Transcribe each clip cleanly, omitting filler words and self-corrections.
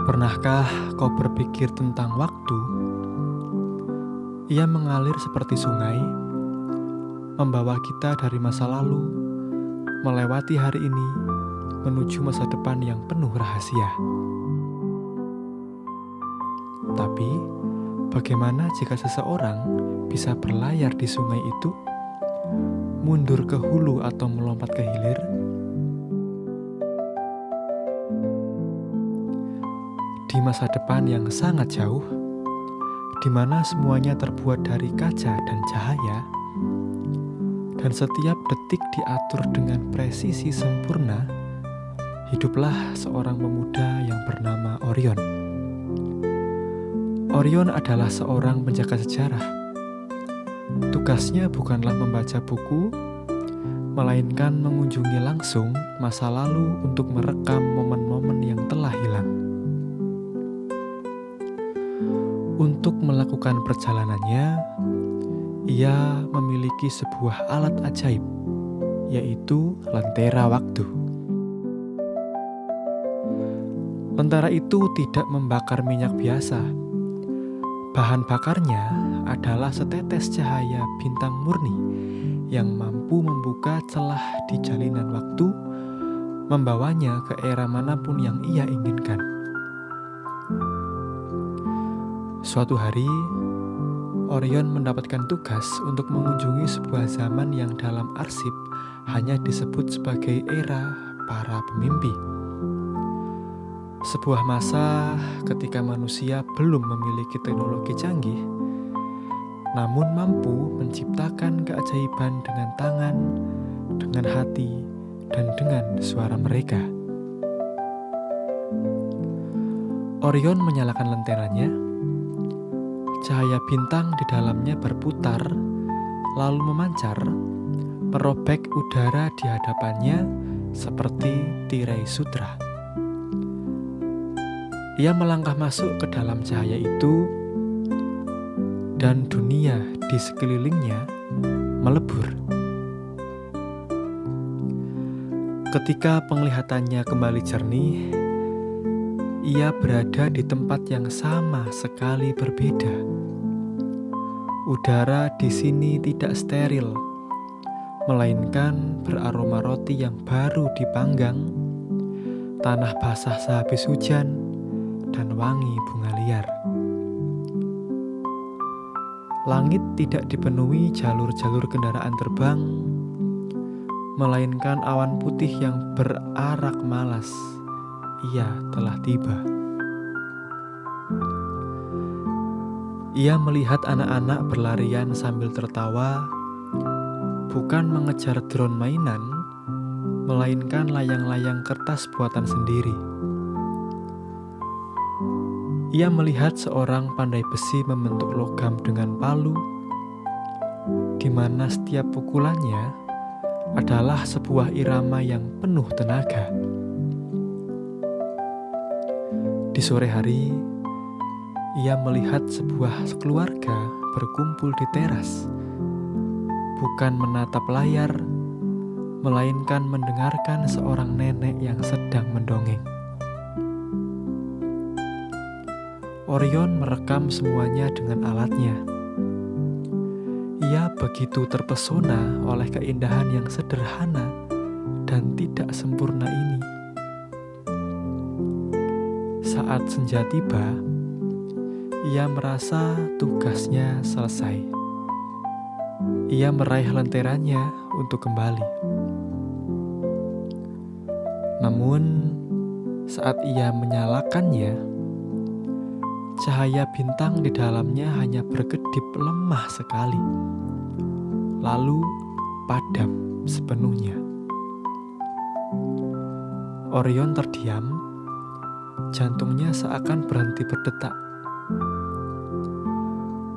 Pernahkah kau berpikir tentang waktu? Ia mengalir seperti sungai, membawa kita dari masa lalu, melewati hari ini, menuju masa depan yang penuh rahasia. Tapi, bagaimana jika seseorang bisa berlayar di sungai itu, mundur ke hulu atau melompat ke hilir? Di masa depan yang sangat jauh, di mana semuanya terbuat dari kaca dan cahaya, dan setiap detik diatur dengan presisi sempurna, hiduplah seorang pemuda yang bernama Orion. Orion adalah seorang penjaga sejarah. Tugasnya bukanlah membaca buku, melainkan mengunjungi langsung masa lalu untuk merekam momen-momen yang telah hilang. Untuk melakukan perjalanannya, ia memiliki sebuah alat ajaib, yaitu lentera waktu. Lentera itu tidak membakar minyak biasa. Bahan bakarnya adalah setetes cahaya bintang murni yang mampu membuka celah di jalinan waktu, membawanya ke era manapun yang ia inginkan. Suatu hari, Orion mendapatkan tugas untuk mengunjungi sebuah zaman yang dalam arsip hanya disebut sebagai era para pemimpi. Sebuah masa ketika manusia belum memiliki teknologi canggih, namun mampu menciptakan keajaiban dengan tangan, dengan hati, dan dengan suara mereka. Orion menyalakan lenteranya. Cahaya bintang di dalamnya berputar, lalu memancar, merobek udara di hadapannya seperti tirai sutra. Ia melangkah masuk ke dalam cahaya itu, dan dunia di sekelilingnya melebur. Ketika penglihatannya kembali jernih, ia berada di tempat yang sama sekali berbeda. Udara di sini tidak steril, melainkan beraroma roti yang baru dipanggang, tanah basah sehabis hujan, dan wangi bunga liar. Langit tidak dipenuhi jalur-jalur kendaraan terbang, melainkan awan putih yang berarak malas. Ia telah tiba. Ia melihat anak-anak berlarian sambil tertawa, bukan mengejar drone mainan, melainkan layang-layang kertas buatan sendiri. Ia melihat seorang pandai besi membentuk logam dengan palu, di mana setiap pukulannya adalah sebuah irama yang penuh tenaga. Di sore hari, ia melihat sebuah keluarga berkumpul di teras, bukan menatap layar, melainkan mendengarkan seorang nenek yang sedang mendongeng. Orion merekam semuanya dengan alatnya. Ia begitu terpesona oleh keindahan yang sederhana dan tidak sempurna ini. Saat senja tiba, ia merasa tugasnya selesai. Ia meraih lenteranya untuk kembali. Namun, saat ia menyalakannya, cahaya bintang di dalamnya hanya berkedip lemah sekali, lalu padam sepenuhnya. Orion terdiam. Jantungnya seakan berhenti berdetak.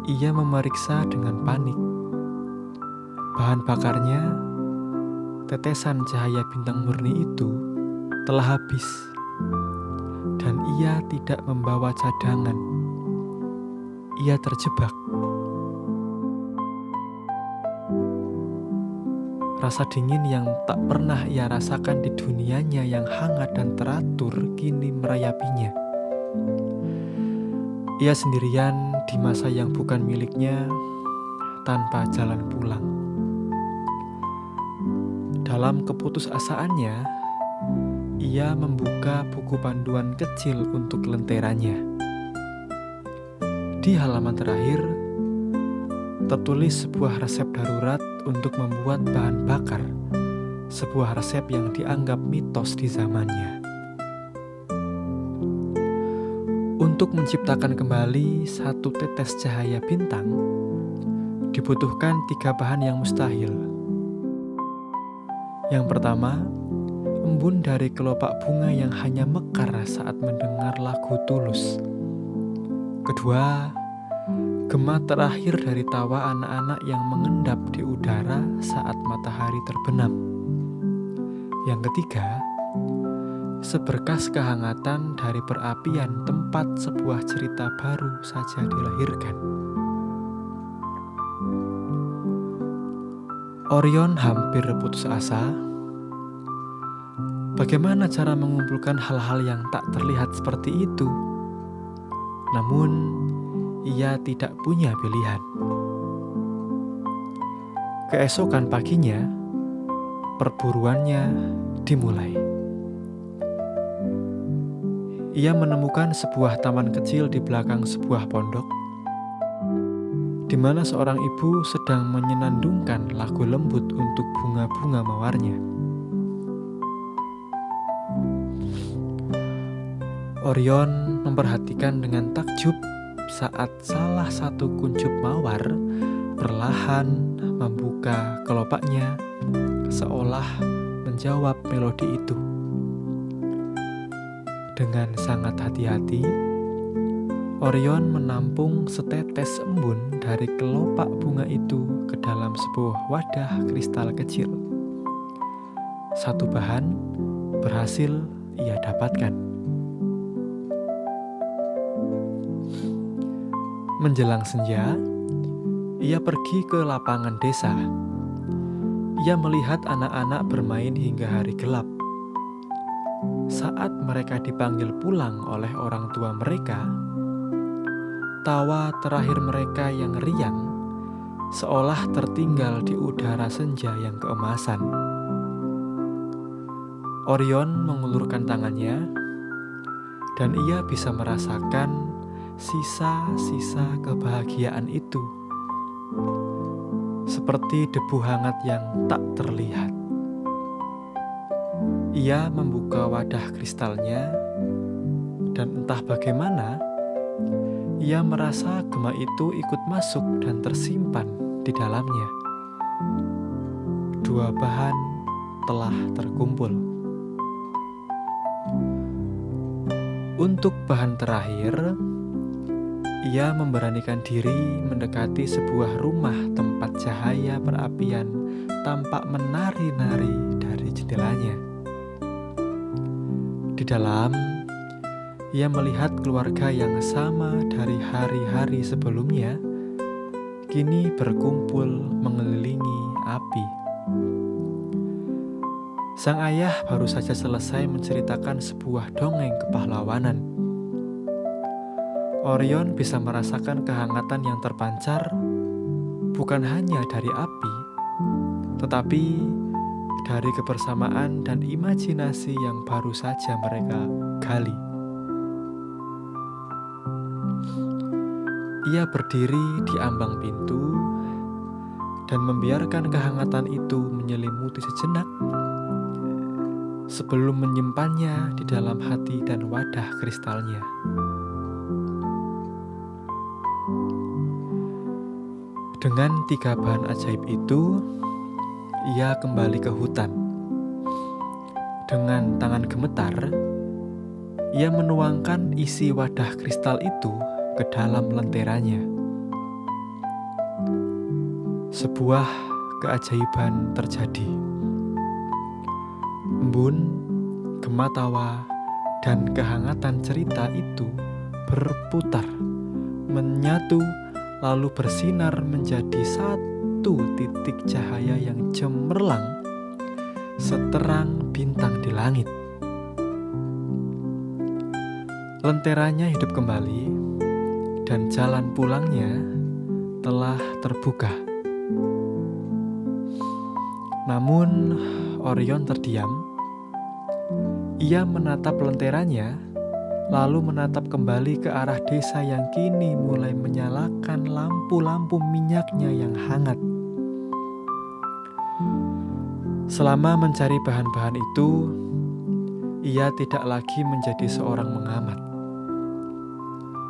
Ia memeriksa dengan panik. Bahan bakarnya, tetesan cahaya bintang murni itu, telah habis, dan ia tidak membawa cadangan. Ia terjebak. Rasa dingin yang tak pernah ia rasakan di dunianya yang hangat dan teratur kini merayapinya. Ia sendirian di masa yang bukan miliknya, tanpa jalan pulang. Dalam keputusasaannya, ia membuka buku panduan kecil untuk lenteranya. Di halaman terakhir, tertulis sebuah resep darurat untuk membuat bahan bakar, sebuah resep yang dianggap mitos di zamannya. Untuk menciptakan kembali satu tetes cahaya bintang, dibutuhkan 3 bahan yang mustahil. Yang pertama, embun dari kelopak bunga yang hanya mekar saat mendengar lagu Tulus. Kedua, gema terakhir dari tawa anak-anak yang mengendap di udara saat matahari terbenam. Yang ketiga, seberkas kehangatan dari perapian tempat sebuah cerita baru saja dilahirkan. Orion hampir putus asa. Bagaimana cara mengumpulkan hal-hal yang tak terlihat seperti itu? Namun, ia tidak punya pilihan. Keesokan paginya, perburuannya dimulai. Ia menemukan sebuah taman kecil di belakang sebuah pondok, di mana seorang ibu sedang menyenandungkan lagu lembut untuk bunga-bunga mawarnya. Orion memperhatikan dengan takjub saat salah satu kuncup mawar perlahan membuka kelopaknya, seolah menjawab melodi itu. Dengan sangat hati-hati, Orion menampung setetes embun dari kelopak bunga itu ke dalam sebuah wadah kristal kecil. Satu bahan berhasil ia dapatkan. Menjelang senja, ia pergi ke lapangan desa. Ia melihat anak-anak bermain hingga hari gelap. Saat mereka dipanggil pulang oleh orang tua mereka, tawa terakhir mereka yang riang seolah tertinggal di udara senja yang keemasan. Orion mengulurkan tangannya, dan ia bisa merasakan sisa-sisa kebahagiaan itu, seperti debu hangat yang tak terlihat. Ia membuka wadah kristalnya, dan entah bagaimana, ia merasa gema itu ikut masuk dan tersimpan di dalamnya. 2 bahan telah terkumpul. Untuk bahan terakhir, ia memberanikan diri mendekati sebuah rumah tempat cahaya perapian tampak menari-nari dari jendelanya. Di dalam, ia melihat keluarga yang sama dari hari-hari sebelumnya, kini berkumpul mengelilingi api. Sang ayah baru saja selesai menceritakan sebuah dongeng kepahlawanan. Orion bisa merasakan kehangatan yang terpancar, bukan hanya dari api, tetapi dari kebersamaan dan imajinasi yang baru saja mereka gali. Ia berdiri di ambang pintu dan membiarkan kehangatan itu menyelimuti sejenak sebelum menyimpannya di dalam hati dan wadah kristalnya. Dengan 3 bahan ajaib itu, ia kembali ke hutan. Dengan tangan gemetar, ia menuangkan isi wadah kristal itu ke dalam lenteranya. Sebuah keajaiban terjadi. Embun, gema tawa, dan kehangatan cerita itu berputar, menyatu, lalu bersinar menjadi satu titik cahaya yang cemerlang seterang bintang di langit. Lenteranya hidup kembali, dan jalan pulangnya telah terbuka. Namun Orion terdiam. Ia menatap lenteranya, lalu menatap kembali ke arah desa yang kini mulai menyalakan lampu-lampu minyaknya yang hangat. Selama mencari bahan-bahan itu, ia tidak lagi menjadi seorang mengamat.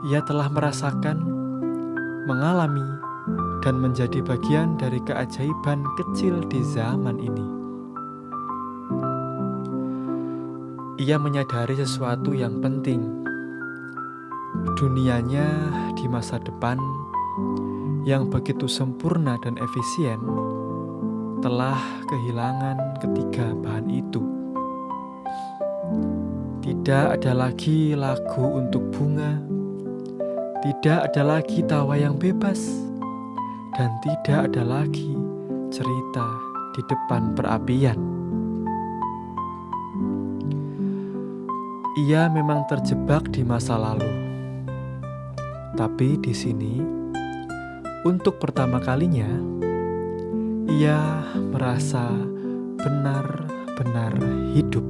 Ia telah merasakan, mengalami, dan menjadi bagian dari keajaiban kecil di zaman ini. Ia menyadari sesuatu yang penting. Dunianya di masa depan yang begitu sempurna dan efisien telah kehilangan ketiga bahan itu. Tidak ada lagi lagu untuk bunga, tidak ada lagi tawa yang bebas, dan tidak ada lagi cerita di depan perapian. Ia memang terjebak di masa lalu, tapi di sini, untuk pertama kalinya, ia merasa benar-benar hidup.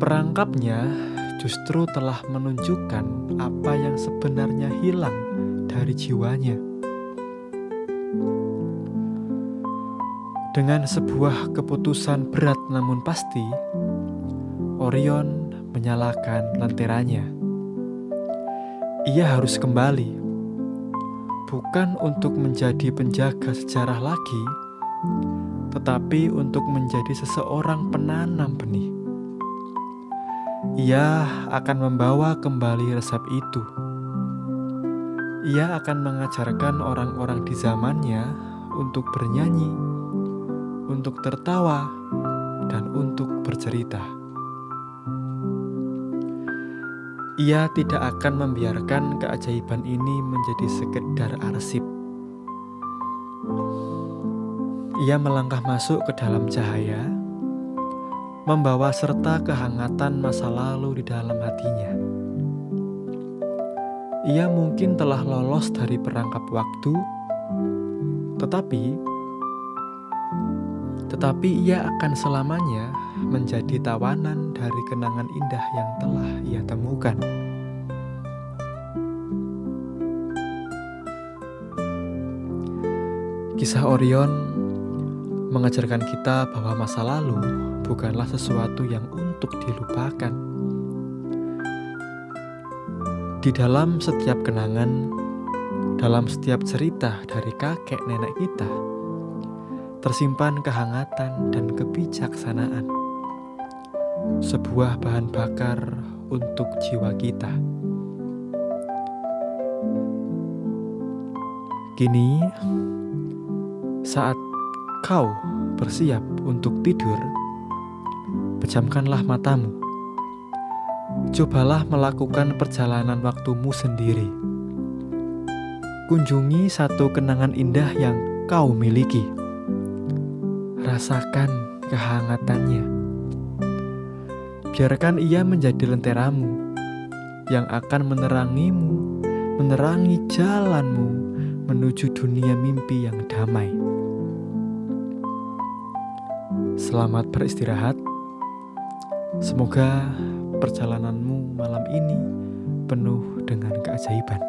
Perangkapnya justru telah menunjukkan apa yang sebenarnya hilang dari jiwanya. Dengan sebuah keputusan berat namun pasti, Orion menyalakan lenteranya. Ia harus kembali, bukan untuk menjadi penjaga sejarah lagi, tetapi untuk menjadi seseorang penanam benih. Ia akan membawa kembali resep itu. Ia akan mengajarkan orang-orang di zamannya untuk bernyanyi, untuk tertawa, dan untuk bercerita. Ia tidak akan membiarkan keajaiban ini menjadi sekedar arsip. Ia melangkah masuk ke dalam cahaya, membawa serta kehangatan masa lalu di dalam hatinya. Ia mungkin telah lolos dari perangkap waktu, tetapi ia akan selamanya menjadi tawanan dari kenangan indah yang telah ia temukan. Kisah Orion mengajarkan kita bahwa masa lalu bukanlah sesuatu yang untuk dilupakan. Di dalam setiap kenangan, dalam setiap cerita dari kakek nenek kita, tersimpan kehangatan dan kebijaksanaan. Sebuah bahan bakar untuk jiwa kita. Kini, saat kau bersiap untuk tidur, pejamkanlah matamu. Cobalah melakukan perjalanan waktumu sendiri. Kunjungi satu kenangan indah yang kau miliki. Rasakan kehangatannya. Biarkan ia menjadi lenteramu yang akan menerangimu, menerangi jalanmu menuju dunia mimpi yang damai. Selamat beristirahat. Semoga perjalananmu malam ini penuh dengan keajaiban.